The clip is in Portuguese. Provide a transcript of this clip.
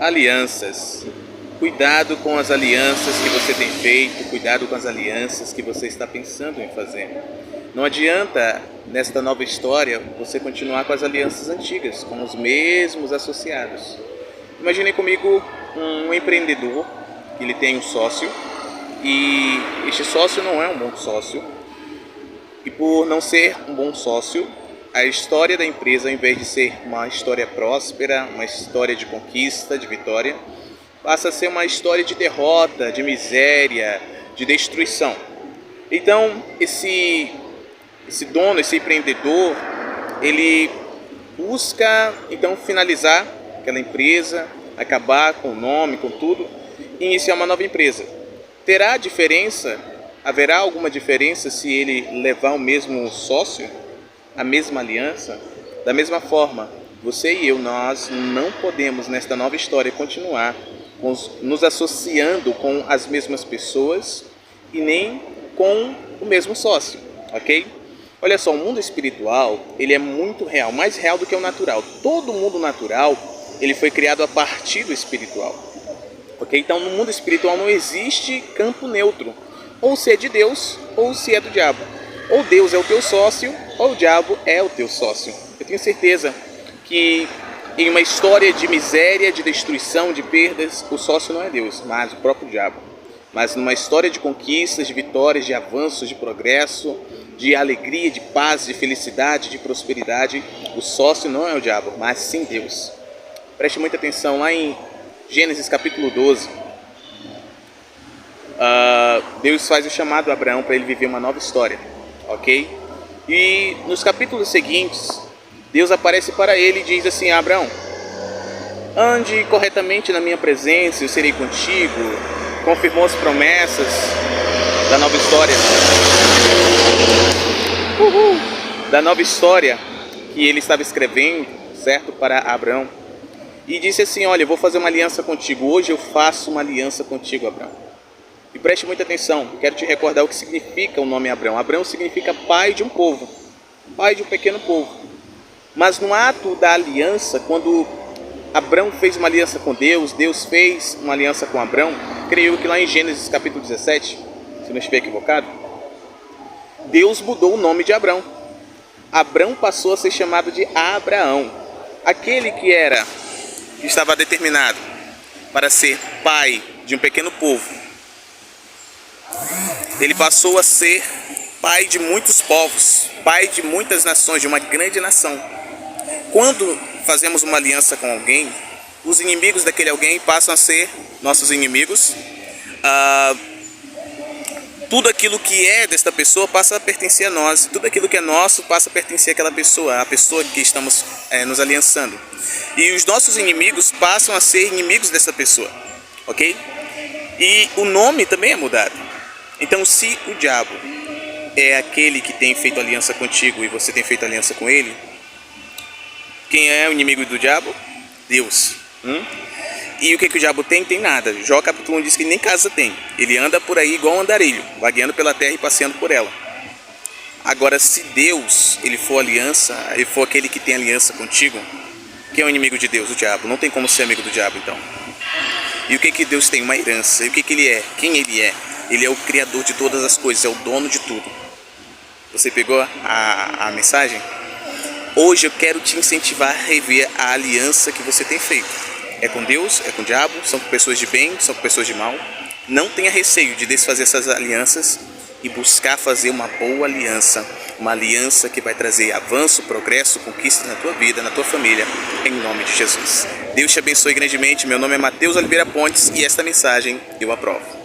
Alianças. Cuidado com as alianças que você tem feito, cuidado com as alianças que você está pensando em fazer. Não adianta, nesta nova história, você continuar com as alianças antigas, com os mesmos associados. Imagine comigo um empreendedor, que ele tem um sócio, e este sócio não é um bom sócio. E por não ser um bom sócio, a história da empresa, ao invés de ser uma história próspera, uma história de conquista, de vitória, passa a ser uma história de derrota, de miséria, de destruição. Então, esse dono, esse empreendedor, ele busca então finalizar aquela empresa, acabar com o nome, com tudo, e iniciar uma nova empresa. Terá diferença? Haverá alguma diferença se ele levar o mesmo sócio, a mesma aliança? Da mesma forma, você e eu, nós não podemos nesta nova história continuar nos associando com as mesmas pessoas e nem com o mesmo sócio, ok? Olha só, o mundo espiritual, ele é muito real, mais real do que o natural. Todo mundo natural, ele foi criado a partir do espiritual, ok? Então, no mundo espiritual não existe campo neutro, ou se é de Deus, ou se é do diabo. Ou Deus é o teu sócio, ou o diabo é o teu sócio. Eu tenho certeza que em uma história de miséria, de destruição, de perdas, o sócio não é Deus, mas o próprio diabo. Mas numa história de conquistas, de vitórias, de avanços, de progresso, de alegria, de paz, de felicidade, de prosperidade, o sócio não é o diabo, mas sim Deus. Preste muita atenção lá em Gênesis capítulo 12. Deus faz o chamado a Abraão para ele viver uma nova história, ok? E nos capítulos seguintes, Deus aparece para ele e diz assim: Abraão, ande corretamente na minha presença, eu serei contigo. Confirmou as promessas da nova história. Da nova história que ele estava escrevendo, certo, para Abraão. E disse assim: olha, eu vou fazer uma aliança contigo. Hoje eu faço uma aliança contigo, Abraão. E preste muita atenção, quero te recordar o que significa o nome Abraão. Abraão significa pai de um povo, pai de um pequeno povo. Mas no ato da aliança, quando Abraão fez uma aliança com Deus, Deus fez uma aliança com Abraão, creio que lá em Gênesis capítulo 17, se não estiver equivocado, Deus mudou o nome de Abraão. Abraão passou a ser chamado de Abraão. Aquele que estava determinado para ser pai de um pequeno povo, ele passou a ser pai de muitos povos, pai de muitas nações, de uma grande nação. Quando fazemos uma aliança com alguém, os inimigos daquele alguém passam a ser nossos inimigos. Tudo aquilo que é desta pessoa passa a pertencer a nós. Tudo aquilo que é nosso passa a pertencer àquela pessoa, a pessoa que estamos nos aliançando. E os nossos inimigos passam a ser inimigos dessa pessoa, ok? E o nome também é mudado. Então, se o diabo é aquele que tem feito aliança contigo e você tem feito aliança com ele, quem é o inimigo do diabo? Deus. E o que o diabo tem? Tem nada. Jó capítulo 1 diz que nem casa tem. Ele anda por aí igual um andarilho, vagueando pela terra e passeando por ela. Agora, se Deus ele for aliança, ele for aquele que tem aliança contigo, quem é o inimigo de Deus? O diabo. Não tem como ser amigo do diabo, então. E o que Deus tem? Uma herança. E o que ele é? Quem ele é? Ele é o criador de todas as coisas, é o dono de tudo. Você pegou a mensagem? Hoje eu quero te incentivar a rever a aliança que você tem feito. É com Deus, é com o diabo, são com pessoas de bem, são com pessoas de mal. Não tenha receio de desfazer essas alianças e buscar fazer uma boa aliança. Uma aliança que vai trazer avanço, progresso, conquista na tua vida, na tua família, em nome de Jesus. Deus te abençoe grandemente. Meu nome é Mateus Oliveira Pontes e esta mensagem eu aprovo.